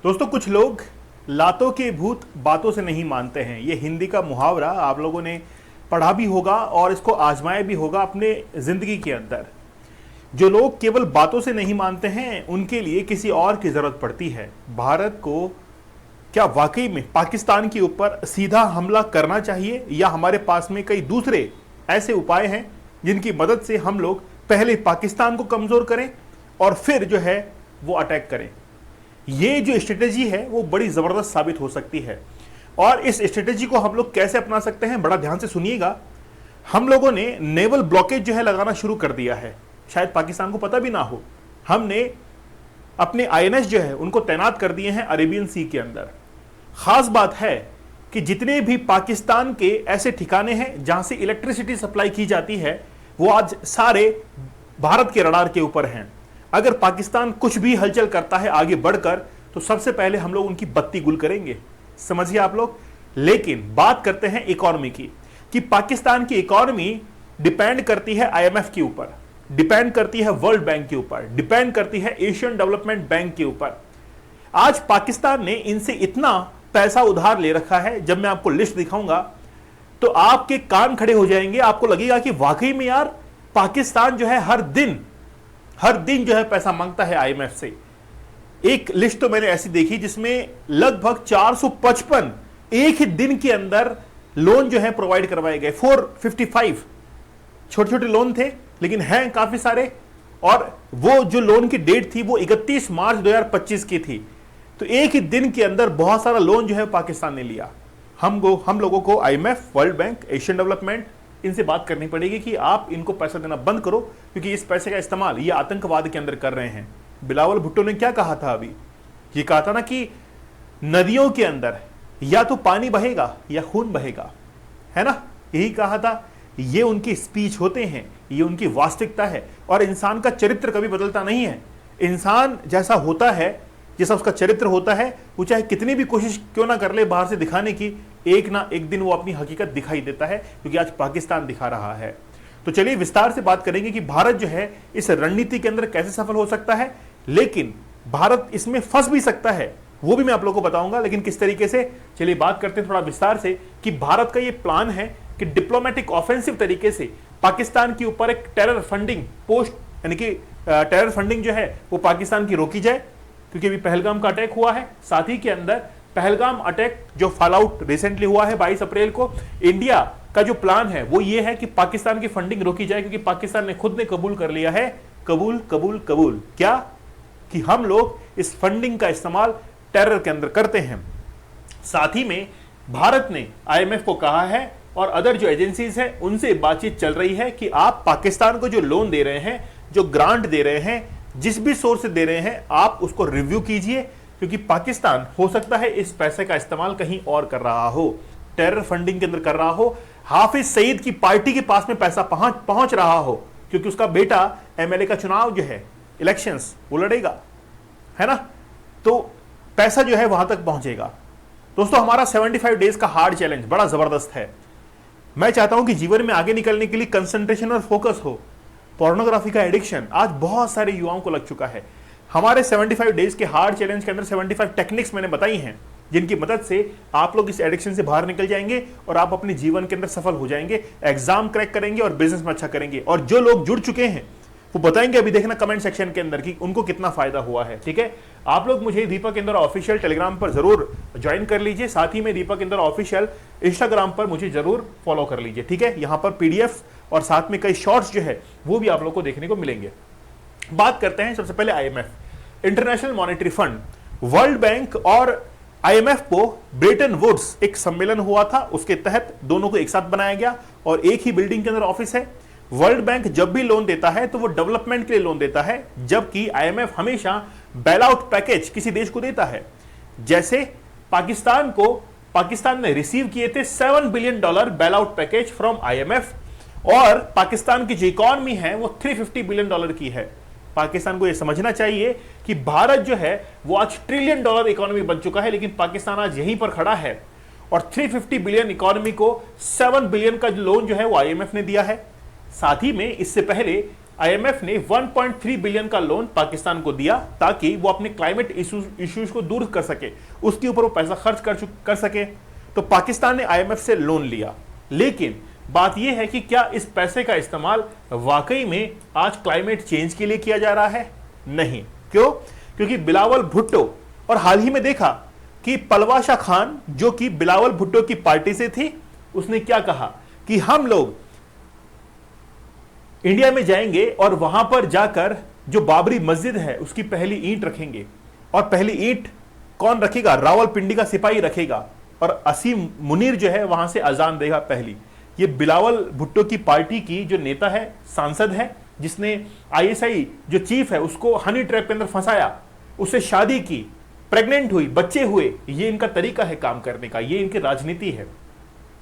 दोस्तों, कुछ लोग लातों के भूत बातों से नहीं मानते हैं। ये हिंदी का मुहावरा आप लोगों ने पढ़ा भी होगा और इसको आजमाया भी होगा अपने जिंदगी के अंदर। जो लोग केवल बातों से नहीं मानते हैं उनके लिए किसी और की जरूरत पड़ती है। भारत को क्या वाकई में पाकिस्तान के ऊपर सीधा हमला करना चाहिए, या हमारे पास में कई दूसरे ऐसे उपाय हैं जिनकी मदद से हम लोग पहले पाकिस्तान को कमजोर करें और फिर जो है वो अटैक करें। ये जो स्ट्रेटेजी है वो बड़ी जबरदस्त साबित हो सकती है। और इस स्ट्रेटेजी को हम लोग कैसे अपना सकते हैं, बड़ा ध्यान से सुनिएगा। हम लोगों ने नेवल ब्लॉकेज जो है लगाना शुरू कर दिया है, शायद पाकिस्तान को पता भी ना हो। हमने अपने आईएनएस जो है उनको तैनात कर दिए हैं अरेबियन सी के अंदर। खास बात है कि जितने भी पाकिस्तान के ऐसे ठिकाने हैं जहां से इलेक्ट्रिसिटी सप्लाई की जाती है वो आज सारे भारत के रडार के ऊपर हैं। अगर पाकिस्तान कुछ भी हलचल करता है आगे बढ़कर तो सबसे पहले हम लोग उनकी बत्ती गुल करेंगे, समझिए आप लोग। लेकिन बात करते हैं इकोनॉमी की, कि पाकिस्तान की इकोनॉमी डिपेंड करती है आईएमएफ के ऊपर, डिपेंड करती है वर्ल्ड बैंक के ऊपर, डिपेंड करती है एशियन डेवलपमेंट बैंक के ऊपर। आज पाकिस्तान ने इनसे इतना पैसा उधार ले रखा है, जब मैं आपको लिस्ट दिखाऊंगा तो आपके कान खड़े हो जाएंगे। आपको लगेगा कि वाकई में यार पाकिस्तान जो है हर दिन जो है पैसा मांगता है आईएमएफ से। एक लिस्ट तो मैंने ऐसी देखी जिसमें लगभग 455 एक ही दिन के अंदर लोन जो है प्रोवाइड करवाए गए। 455 छोटे छोटे लोन थे लेकिन हैं काफी सारे, और वो जो लोन की डेट थी वो 31 मार्च 2025 की थी। तो एक ही दिन के अंदर बहुत सारा लोन जो है पाकिस्तान ने लिया। हम लोगों को IMF, world bank, Asian development, इनसे बात करनी पड़ेगी कि आप इनको पैसा देना बंद करो, क्योंकि इस पैसे का इस्तेमाल ये आतंकवाद के अंदर कर रहे हैं। बिलावल भुट्टो ने क्या कहा था अभी, ये कहा था ना कि नदियों के अंदर या तो पानी बहेगा या खून बहेगा, है ना, यही कहा था। ये उनकी स्पीच होते हैं, ये उनकी वास्तविकता है। और इंसान का चरित्र कभी बदलता नहीं है। इंसान जैसा होता है, जैसा उसका चरित्र होता है, वो चाहे कितनी भी कोशिश क्यों ना कर ले बाहर से दिखाने की, एक ना एक दिन वो अपनी हकीकत दिखाई देता है, क्योंकि आज पाकिस्तान दिखा रहा है। तो चलिए विस्तार से बात करेंगे कि भारत जो है इस रणनीति के अंदर कैसे सफल हो सकता है, लेकिन भारत इसमें फंस भी सकता है, वो भी मैं आप लोगों को बताऊंगा, लेकिन किस तरीके से। चलिए बात करते हैं थोड़ा विस्तार से कि भारत का ये प्लान है कि डिप्लोमेटिक ऑफेंसिव तरीके से पाकिस्तान के ऊपर एक टेरर फंडिंग पोस्ट, यानी कि टेरर फंडिंग जो है वो पाकिस्तान की रोकी जाए, क्योंकि अभी पहलगाम का अटैक हुआ है। साथ ही के अंदर पहलगाम अटैक जो फॉल आउट रिसेंटली हुआ है 22 अप्रैल को, इंडिया का जो प्लान है वो ये है कि पाकिस्तान की फंडिंग रोकी जाए, क्योंकि पाकिस्तान ने खुद ने कबूल कर लिया है, कबूल क्या, कि हम लोग इस फंडिंग का इस्तेमाल टेरर के अंदर करते हैं। साथ ही में भारत ने आईएमएफ को कहा है और अदर जो एजेंसीज हैं उनसे बातचीत चल रही है कि आप पाकिस्तान को जो लोन दे रहे हैं, जो ग्रांट दे रहे हैं, जिस भी सोर्स से दे रहे हैं, आप उसको रिव्यू कीजिए, क्योंकि पाकिस्तान हो सकता है इस पैसे का इस्तेमाल कहीं और कर रहा हो, टेरर फंडिंग के अंदर कर रहा हो, हाफिज सईद की पार्टी के पास में पैसा पहुंच रहा हो, क्योंकि उसका बेटा एमएलए का चुनाव जो है, इलेक्शंस, वो लड़ेगा, है ना, तो पैसा जो है वहां तक पहुंचेगा। दोस्तों, हमारा 75 डेज का हार्ड चैलेंज बड़ा जबरदस्त है। मैं चाहता हूं कि जीवन में आगे निकलने के लिए कंसंट्रेशन और फोकस हो। पोर्नोग्राफी का एडिक्शन आज बहुत सारे युवाओं को लग चुका है। हमारे 75 डेज के हार्ड चैलेंज के अंदर 75 टेक्निक्स मैंने बताई हैं, जिनकी मदद से आप लोग इस एडिक्शन से बाहर निकल जाएंगे और आप अपने जीवन के अंदर सफल हो जाएंगे, एग्जाम क्रैक करेंगे और बिजनेस में अच्छा करेंगे। और जो लोग जुड़ चुके हैं वो बताएंगे अभी, देखना कमेंट सेक्शन के अंदर कि उनको कितना फायदा हुआ है। ठीक है, आप लोग मुझे दीपक इंदौर ऑफिशियल टेलीग्राम पर जरूर ज्वाइन कर लीजिए, साथ ही में दीपक इंदौर ऑफिशियल इंस्टाग्राम पर मुझे जरूर फॉलो कर लीजिए। ठीक है, यहां पर पीडीएफ और साथ में कई शॉर्ट्स जो है वो भी आप लोग को देखने को मिलेंगे। बात करते हैं सबसे पहले IMF, international monetary fund, world bank और आईएमएफ को ब्रेटन वुड्स एक सम्मेलन हुआ था, उसके तहत दोनों को एक साथ बनाया गया और एक ही बिल्डिंग के अंदर ऑफिस है। वर्ल्ड बैंक जब भी लोन देता है तो वो डेवलपमेंट के लिए लोन देता है, जबकि आईएमएफ हमेशा बेल आउट पैकेज किसी देश को देता है। जैसे पाकिस्तान ने रिसीव किए थे $7 billion bail out package from IMF, और पाकिस्तान की जो इकोनॉमी है वो $350 बिलियन की है। पाकिस्तान को यह समझना चाहिए कि भारत जो है वो आज $1 ट्रिलियन इकोनॉमी बन चुका है, लेकिन पाकिस्तान आज यहीं पर खड़ा है और 350 बिलियन इकोनॉमी को 7 बिलियन का लोन जो है वो आईएमएफ ने दिया है। साथ ही में इससे पहले आईएमएफ ने 1.3 बिलियन का लोन पाकिस्तान को दिया ताकि वो अपने क्लाइमेट इश्यूज को दूर कर सके, उसके ऊपर वो पैसा खर्च कर सके। तो पाकिस्तान ने आईएमएफ से लोन लिया, लेकिन बात यह है कि क्या इस पैसे का इस्तेमाल वाकई में आज क्लाइमेट चेंज के लिए किया जा रहा है? नहीं। क्यों? क्योंकि बिलावल भुट्टो, और हाल ही में देखा कि पलवाशा खान जो कि बिलावल भुट्टो की पार्टी से थी, उसने क्या कहा कि हम लोग इंडिया में जाएंगे और वहां पर जाकर जो बाबरी मस्जिद है उसकी पहली ईंट रखेंगे, और पहली ईंट कौन रखेगा? रावलपिंडी का सिपाही रखेगा, और असीम मुनीर जो है वहां से अजान देगा पहली। ये बिलावल भुट्टो की पार्टी की जो नेता है, सांसद है, जिसने आईएसआई जो चीफ है उसको हनी ट्रैप के अंदर फंसाया, उससे शादी की, प्रेग्नेंट हुई, बच्चे हुए। ये इनका तरीका है काम करने का, ये इनकी राजनीति है।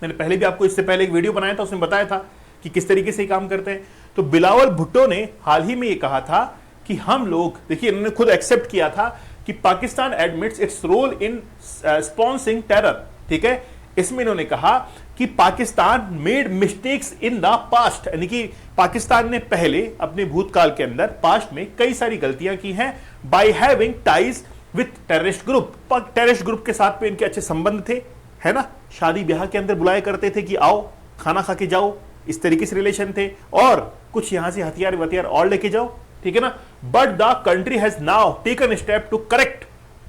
मैंने पहले भी आपको इससे पहले एक वीडियो बनाया था, उसमें बताया था कि किस तरीके से काम करते हैं। तो बिलावल भुट्टो ने हाल ही में ये कहा था कि हम लोग, देखिए इन्होंने खुद एक्सेप्ट किया था कि Pakistan admits its role in sponsoring terror. ठीक है, इसमें इन्होंने कहा कि Pakistan made mistakes in the past, यानी कि पाकिस्तान ने पहले अपने भूतकाल के अंदर पास्ट में कई सारी गलतियां की हैं by having ties with terrorist group. Terrorist group के साथ में इनके अच्छे संबंध थे, है ना, शादी ब्याह के अंदर बुलाया करते थे कि आओ खाना खा के जाओ, इस तरीके से रिलेशन थे, और कुछ यहां से हथियार वथियार और लेके जाओ, ठीक है ना। But the country has now taken step to correct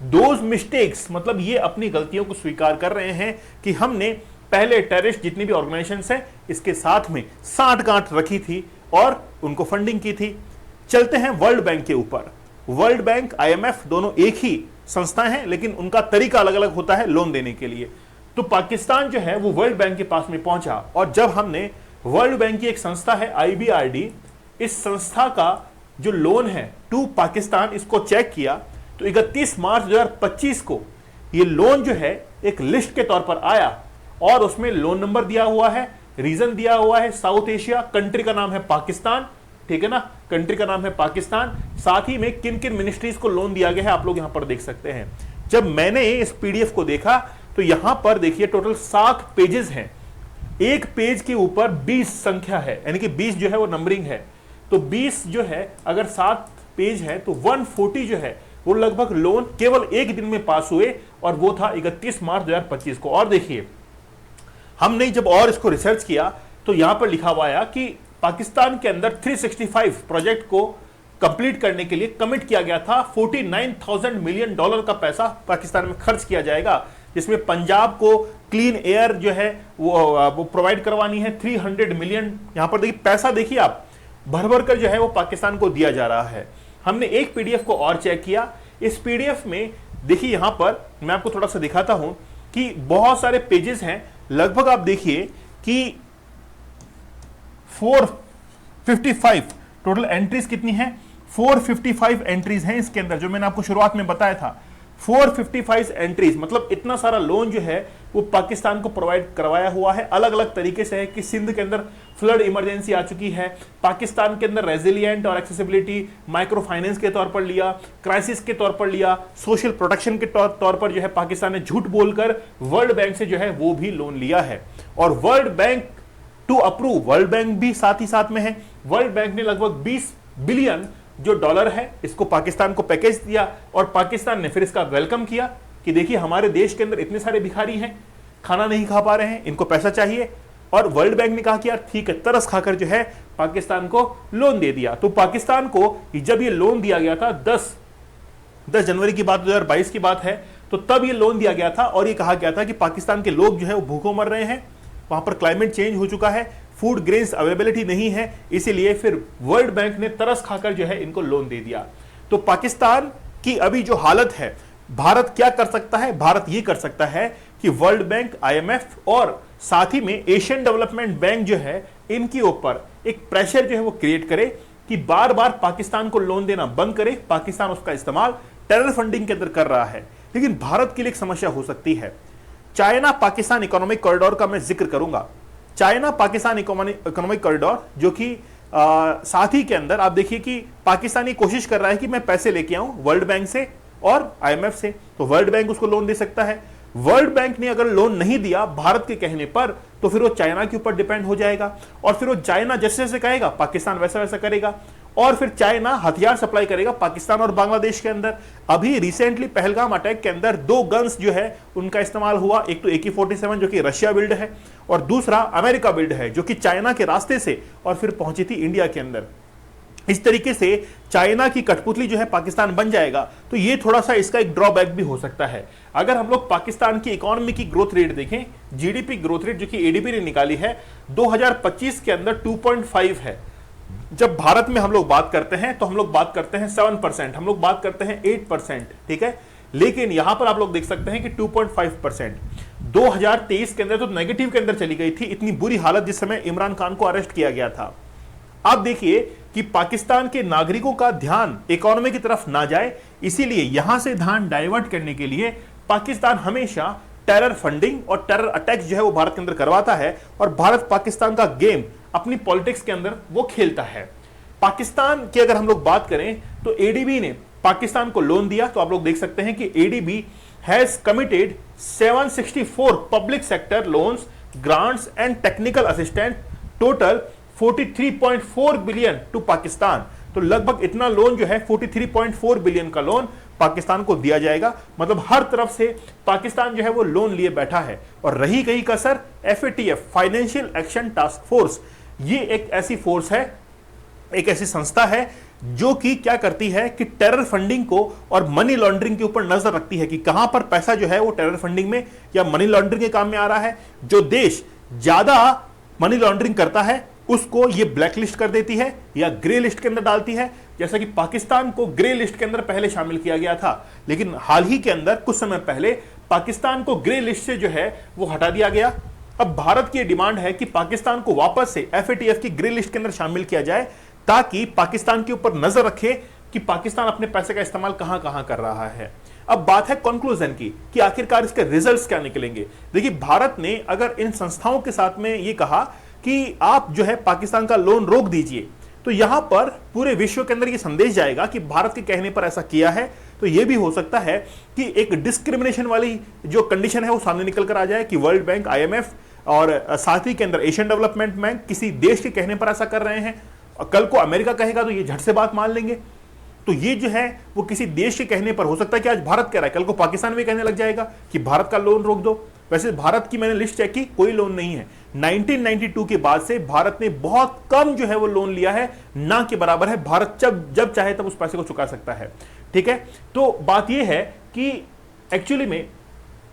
those mistakes, मतलब ये अपनी गलतियों को स्वीकार कर रहे हैं कि हमने पहले टेररिस्ट जितनी भी ऑर्गेनाइजेशंस हैं इसके साथ में साठ गांठ रखी थी और उनको फंडिंग की थी। चलते हैं वर्ल्ड बैंक के ऊपर। वर्ल्ड बैंक, आईएमएफ दोनों एक ही संस्था हैं, लेकिन उनका तरीका अलग अलग होता है लोन देने के लिए। तो पाकिस्तान जो है वो वर्ल्ड बैंक के पास में पहुंचा, और जब हमने वर्ल्ड बैंक की एक संस्था है आईबीआरडी, इस संस्था का जो लोन है टू पाकिस्तान, इसको चेक किया तो 31 मार्च 2025 को ये लोन जो है एक लिस्ट के तौर पर आया, और उसमें लोन नंबर दिया हुआ है, रीजन दिया हुआ है साउथ एशिया, कंट्री का नाम है पाकिस्तान, ठीक है ना, कंट्री का नाम है पाकिस्तान, साथ ही में किन किन मिनिस्ट्रीज को लोन दिया गया है आप लोग यहां पर देख सकते हैं। जब मैंने इस पीडीएफ को देखा तो यहां पर देखिए टोटल 7 पेजेस हैं, एक पेज के ऊपर 20 संख्या है, यानी कि 20 जो है वो नंबरिंग है। तो 20 जो है अगर 7 पेज है तो 140 जो है वो लगभग लोन केवल एक दिन में पास हुए, और वो था 31 मार्च 2025 को। और देखिए हमने जब और इसको रिसर्च किया तो यहां पर लिखा हुआ आया कि पाकिस्तान के अंदर 365 प्रोजेक्ट को कंप्लीट करने के लिए कमिट किया गया था। 49,000 मिलियन डॉलर का पैसा पाकिस्तान में खर्च किया जाएगा, जिसमें पंजाब को क्लीन एयर जो है वो प्रोवाइड करवानी है 300 मिलियन। यहां पर देखिए पैसा, देखिए आप, भर भर कर जो है वो पाकिस्तान को दिया जा रहा है। हमने एक पीडीएफ को और चेक किया, इस पीडीएफ में देखिए यहां पर मैं आपको थोड़ा सा दिखाता हूं कि बहुत सारे पेजेस हैं, लगभग आप देखिए कि 455 टोटल एंट्रीज कितनी है, 455 एंट्रीज हैं इसके अंदर, जो मैंने आपको शुरुआत में बताया था 455 एंट्रीज, मतलब इतना सारा लोन जो है वो पाकिस्तान को प्रोवाइड करवाया हुआ है। अलग अलग तरीके से है कि सिंध के अंदर फ्लड इमरजेंसी आ चुकी है, पाकिस्तान के अंदर रेजिलिएंट और एक्सेसिबिलिटी माइक्रो फाइनेंस के तौर पर लिया, क्राइसिस के तौर पर लिया, सोशल प्रोटेक्शन के तौर पर जो है पाकिस्तान ने झूठ बोलकर वर्ल्ड बैंक से जो है वो भी लोन लिया है। और world bank to approve, world bank भी साथ ही साथ में है। वर्ल्ड बैंक ने लगभग 20 बिलियन जो डॉलर है इसको पाकिस्तान को पैकेज दिया, और पाकिस्तान ने फिर इसका वेलकम किया कि देखिए हमारे देश के अंदर इतने सारे भिखारी हैं, खाना नहीं खा पा रहे हैं, इनको पैसा चाहिए। और वर्ल्ड बैंक ने कहा कि यार ठीक है, तरस खाकर जो है पाकिस्तान को लोन दे दिया। तो पाकिस्तान को जब ये लोन दिया गया था 10 जनवरी की बात, 2022 की बात है, तो तब ये लोन दिया गया था, और ये कहा गया था कि पाकिस्तान के लोग जो है वो भूखों मर रहे हैं, वहां पर क्लाइमेट चेंज हो चुका है, फूड ग्रेन्स अवेलेबिलिटी नहीं है, इसीलिए फिर वर्ल्ड बैंक ने तरस खाकर जो है इनको लोन दे दिया। तो पाकिस्तान की अभी जो हालत है, भारत क्या कर सकता है? भारत ये कर सकता है कि वर्ल्ड बैंक, आईएमएफ और साथ ही में एशियन डेवलपमेंट बैंक जो है इनके ऊपर एक प्रेशर जो है वो क्रिएट करे कि बार बार पाकिस्तान को लोन देना बंद करे। पाकिस्तान उसका इस्तेमाल टेरर फंडिंग के अंदर कर रहा है, लेकिन भारत के लिए एक समस्या हो सकती है। चाइना पाकिस्तान इकोनॉमिक कॉरिडोर का मैं जिक्र करूंगा। चाइना पाकिस्तान इकोनॉमिक कॉरिडोर जो कि साथ ही के अंदर आप देखिए कि पाकिस्तानी कोशिश कर रहा है कि मैं पैसे लेके आऊं वर्ल्ड बैंक से और आईएमएफ से, तो वर्ल्ड बैंक उसको लोन दे सकता है। वर्ल्ड बैंक ने अगर लोन नहीं दिया भारत के कहने पर, तो फिर वो चाइना के ऊपर डिपेंड हो जाएगा, और फिर वो चाइना जैसे जैसे कहेगा पाकिस्तान वैसा वैसा करेगा, और फिर चाइना हथियार सप्लाई करेगा पाकिस्तान और बांग्लादेश के अंदर। अभी रिसेंटली पहलगाम अटैक के अंदर 2 गन्स जो है उनका इस्तेमाल हुआ, एक तो AK-47 जो कि रशिया बिल्ड है, और दूसरा अमेरिका बिल्ड है जो कि चाइना के रास्ते से और फिर पहुंची थी इंडिया के अंदर। इस तरीके से चाइना की कठपुतली जो है पाकिस्तान बन जाएगा, तो ये थोड़ा सा इसका एक ड्रॉबैक भी हो सकता है। अगर हम लोग पाकिस्तान की इकोनॉमी की ग्रोथ रेट देखें, जीडीपी ग्रोथ रेट जो कि एडीबी ने निकाली है 2025 के अंदर 2.5 है। जब भारत में हम लोग बात करते हैं तो हम लोग बात करते हैं 7%, हम लोग बात करते हैं 8%, ठीक है, लेकिन यहां पर आप लोग देख सकते हैं कि 2.5%। 2023 के अंदर तो नेगेटिव के अंदर चली गई थी, इतनी बुरी हालत जिस समय इमरान खान को अरेस्ट किया गया था। आप देखिए कि पाकिस्तान के नागरिकों का ध्यान इकोनॉमी की तरफ ना जाए, इसीलिए यहां से ध्यान डाइवर्ट करने के लिए पाकिस्तान हमेशा टेरर फंडिंग और टेरर अटैक्स जो है वो भारत के अंदर करवाता है, और भारत पाकिस्तान का गेम अपनी पॉलिटिक्स के अंदर वो खेलता है। पाकिस्तान की अगर हम लोग बात करें तो एडीबी ने पाकिस्तान को लोन दिया, तो आप लोग देख सकते हैं कि ADB has committed 764 public sector loans, grants and technical assistant, total 43.4 billion to Pakistan. तो लगभग इतना लोन जो है 43.4 बिलियन का लोन पाकिस्तान को दिया जाएगा। मतलब हर तरफ से पाकिस्तान जो है वो लोन लिए बैठा है। और रही गई कसर, FATF financial action task force, ये एक ऐसी फोर्स है, एक ऐसी संस्था है जो कि क्या करती है कि टेरर फंडिंग को और मनी लॉन्ड्रिंग के ऊपर नजर रखती है कि कहां पर पैसा जो है वो टेरर फंडिंग में या मनी लॉन्ड्रिंग के काम में आ रहा है। जो देश ज्यादा मनी लॉन्ड्रिंग करता है उसको ये ब्लैक लिस्ट कर देती है या ग्रे लिस्ट के अंदर डालती है। जैसा कि पाकिस्तान को ग्रे लिस्ट के अंदर पहले शामिल किया गया था, लेकिन हाल ही के अंदर कुछ समय पहले पाकिस्तान को ग्रे लिस्ट से जो है वो हटा दिया गया। अब भारत की डिमांड है कि पाकिस्तान को वापस से FATF की ग्रे लिस्ट के अंदर शामिल किया जाए, ताकि पाकिस्तान के ऊपर नजर रखे कि पाकिस्तान अपने पैसे का इस्तेमाल कहां कहां कर रहा है। अब बात है कंक्लूजन की कि आखिरकार इसके रिजल्ट्स क्या निकलेंगे। देखिए, भारत ने अगर इन संस्थाओं के साथ में ये कहा कि आप जो है पाकिस्तान का लोन रोक दीजिए, तो यहां पर पूरे विश्व के अंदर ये संदेश जाएगा कि भारत के कहने पर ऐसा किया है। तो यह भी हो सकता है कि एक डिस्क्रिमिनेशन वाली जो कंडीशन है वो सामने निकल कर आ जाए कि वर्ल्ड बैंक, IMF और साथ ही के अंदर एशियन डेवलपमेंट बैंक किसी देश के कहने पर ऐसा कर रहे हैं, और कल को अमेरिका कहेगा तो ये झट से बात मान लेंगे। तो ये जो है वो किसी देश के कहने पर हो सकता है कि आज भारत कह रहा है, कल को पाकिस्तान भी कहने लग जाएगा कि भारत का लोन रोक दो। वैसे भारत की मैंने लिस्ट चेक की, कोई लोन नहीं है। 1992 के बाद से भारत ने बहुत कम जो है वो लोन लिया है, ना के बराबर है। भारत जब चाहे तब उस पैसे को चुका सकता है, ठीक है। तो बात यह है कि एक्चुअली में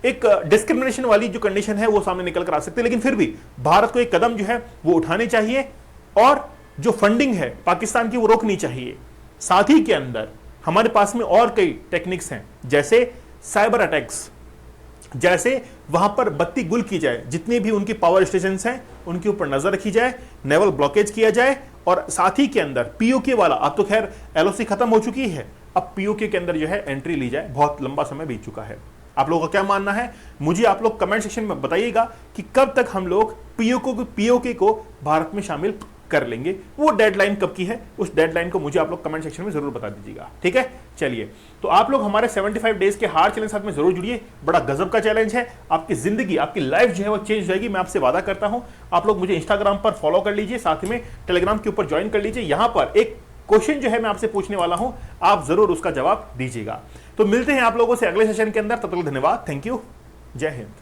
एक डिस्क्रिमिनेशन वाली जो कंडीशन है वो सामने निकल कर आ सकती है, लेकिन फिर भी भारत को एक कदम जो है वो उठाने चाहिए, और जो फंडिंग है पाकिस्तान की वो रोकनी चाहिए। साथ ही के अंदर हमारे पास में और कई टेक्निक्स हैं, जैसे साइबर अटैक्स, जैसे वहां पर बत्ती गुल की जाए, जितने भी उनके पावर स्टेशन हैं उनके ऊपर नजर रखी जाए, नेवल ब्लॉकेज किया जाए, और साथ ही के अंदर POK वाला, अब तो खैर LOC खत्म हो चुकी है, अब POK के अंदर जो है एंट्री ली जाए। बहुत लंबा समय बीत चुका है। आप लोगों का क्या मानना है, मुझे आप लोग कमेंट सेक्शन में बताइएगा कि कब तक हम लोग POK को भारत में शामिल कर लेंगे। वो डेडलाइन कब की है, उस डेडलाइन को मुझे आप लोग कमेंट सेक्शन में जरूर बता दीजिएगा, ठीक है। चलिए, तो आप लोग हमारे 75 डेज के हार्ड चैलेंज साथ में जरूर जुड़िए। बड़ा गजब का चैलेंज है, आपकी जिंदगी, आपकी लाइफ जो है वो चेंज हो जाएगी, मैं आपसे वादा करता हूं। आप लोग मुझे इंस्टाग्राम पर फॉलो कर लीजिए, साथ में टेलीग्राम के ऊपर ज्वाइन कर लीजिए। यहां पर एक क्वेश्चन जो है मैं आपसे पूछने वाला हूं, आप जरूर उसका जवाब दीजिएगा। तो मिलते हैं आप लोगों से अगले सेशन के अंदर, तब तक धन्यवाद, थैंक यू, जय हिंद।